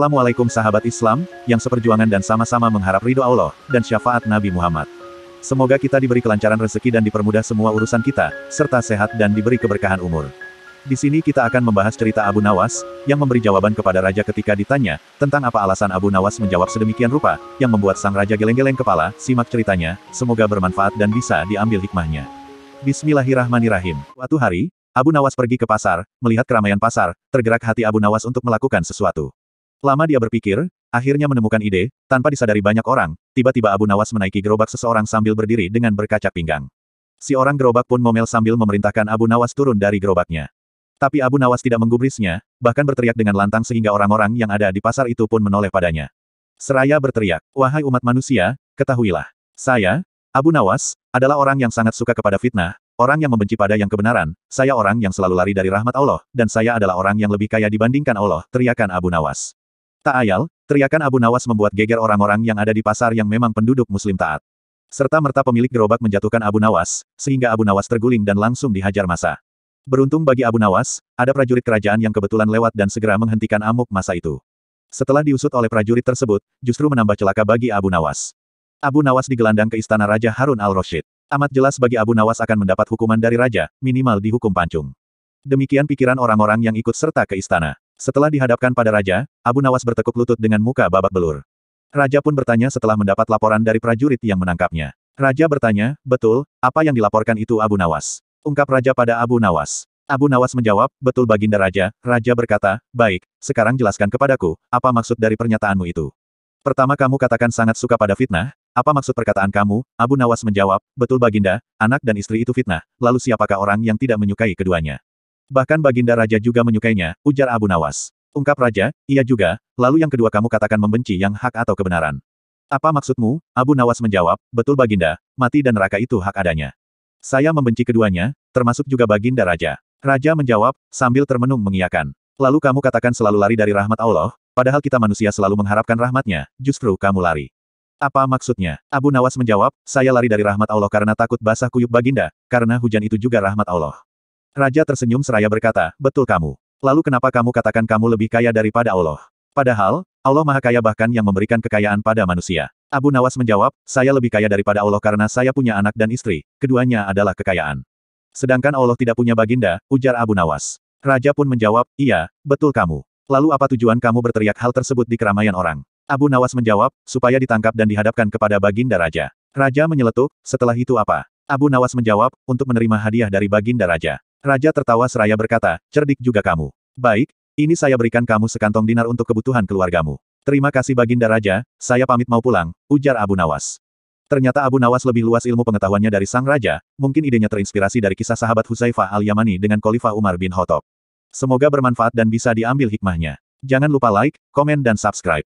Assalamualaikum sahabat Islam, yang seperjuangan dan sama-sama mengharap ridho Allah, dan syafaat Nabi Muhammad. Semoga kita diberi kelancaran rezeki dan dipermudah semua urusan kita, serta sehat dan diberi keberkahan umur. Di sini kita akan membahas cerita Abu Nawas, yang memberi jawaban kepada raja ketika ditanya, tentang apa alasan Abu Nawas menjawab sedemikian rupa, yang membuat sang raja geleng-geleng kepala. Simak ceritanya, semoga bermanfaat dan bisa diambil hikmahnya. Bismillahirrahmanirrahim. Suatu hari, Abu Nawas pergi ke pasar, melihat keramaian pasar, tergerak hati Abu Nawas untuk melakukan sesuatu. Lama dia berpikir, akhirnya menemukan ide, tanpa disadari banyak orang, tiba-tiba Abu Nawas menaiki gerobak seseorang sambil berdiri dengan berkaca pinggang. Si orang gerobak pun ngomel sambil memerintahkan Abu Nawas turun dari gerobaknya. Tapi Abu Nawas tidak menggubrisnya, bahkan berteriak dengan lantang sehingga orang-orang yang ada di pasar itu pun menoleh padanya. Seraya berteriak, "Wahai umat manusia, ketahuilah, saya, Abu Nawas, adalah orang yang sangat suka kepada fitnah, orang yang membenci pada yang kebenaran, saya orang yang selalu lari dari rahmat Allah, dan saya adalah orang yang lebih kaya dibandingkan Allah," teriakan Abu Nawas. Tak ayal, teriakan Abu Nawas membuat geger orang-orang yang ada di pasar yang memang penduduk muslim taat. Serta-merta pemilik gerobak menjatuhkan Abu Nawas, sehingga Abu Nawas terguling dan langsung dihajar massa. Beruntung bagi Abu Nawas, ada prajurit kerajaan yang kebetulan lewat dan segera menghentikan amuk massa itu. Setelah diusut oleh prajurit tersebut, justru menambah celaka bagi Abu Nawas. Abu Nawas digelandang ke istana Raja Harun al-Rasyid. Amat jelas bagi Abu Nawas akan mendapat hukuman dari raja, minimal dihukum pancung. Demikian pikiran orang-orang yang ikut serta ke istana. Setelah dihadapkan pada raja, Abu Nawas bertekuk lutut dengan muka babak belur. Raja pun bertanya setelah mendapat laporan dari prajurit yang menangkapnya. Raja bertanya, "Betul, apa yang dilaporkan itu Abu Nawas?" Ungkap raja pada Abu Nawas. Abu Nawas menjawab, "Betul Baginda Raja." Raja berkata, "Baik, sekarang jelaskan kepadaku, apa maksud dari pernyataanmu itu? Pertama kamu katakan sangat suka pada fitnah, apa maksud perkataan kamu?" Abu Nawas menjawab, "Betul Baginda, anak dan istri itu fitnah, lalu siapakah orang yang tidak menyukai keduanya? Bahkan Baginda Raja juga menyukainya," ujar Abu Nawas. Ungkap raja, "Iya juga, lalu yang kedua kamu katakan membenci yang hak atau kebenaran. Apa maksudmu?" Abu Nawas menjawab, "Betul Baginda, mati dan neraka itu hak adanya. Saya membenci keduanya, termasuk juga Baginda Raja." Raja menjawab, sambil termenung mengiyakan. "Lalu kamu katakan selalu lari dari rahmat Allah, padahal kita manusia selalu mengharapkan rahmatnya, justru kamu lari. Apa maksudnya?" Abu Nawas menjawab, "Saya lari dari rahmat Allah karena takut basah kuyup Baginda, karena hujan itu juga rahmat Allah." Raja tersenyum seraya berkata, "Betul kamu. Lalu kenapa kamu katakan kamu lebih kaya daripada Allah? Padahal, Allah Maha Kaya bahkan yang memberikan kekayaan pada manusia." Abu Nawas menjawab, "Saya lebih kaya daripada Allah karena saya punya anak dan istri, keduanya adalah kekayaan. Sedangkan Allah tidak punya Baginda," ujar Abu Nawas. Raja pun menjawab, "Iya, betul kamu. Lalu apa tujuan kamu berteriak hal tersebut di keramaian orang?" Abu Nawas menjawab, "Supaya ditangkap dan dihadapkan kepada Baginda Raja." Raja menyeletuk, "Setelah itu apa?" Abu Nawas menjawab, "Untuk menerima hadiah dari Baginda Raja." Raja tertawa seraya berkata, "Cerdik juga kamu. Baik, ini saya berikan kamu sekantong dinar untuk kebutuhan keluargamu." "Terima kasih Baginda Raja, saya pamit mau pulang," ujar Abu Nawas. Ternyata Abu Nawas lebih luas ilmu pengetahuannya dari sang raja, mungkin idenya terinspirasi dari kisah sahabat Hudzaifah al-Yamani dengan Khalifah Umar bin Khattab. Semoga bermanfaat dan bisa diambil hikmahnya. Jangan lupa like, komen dan subscribe.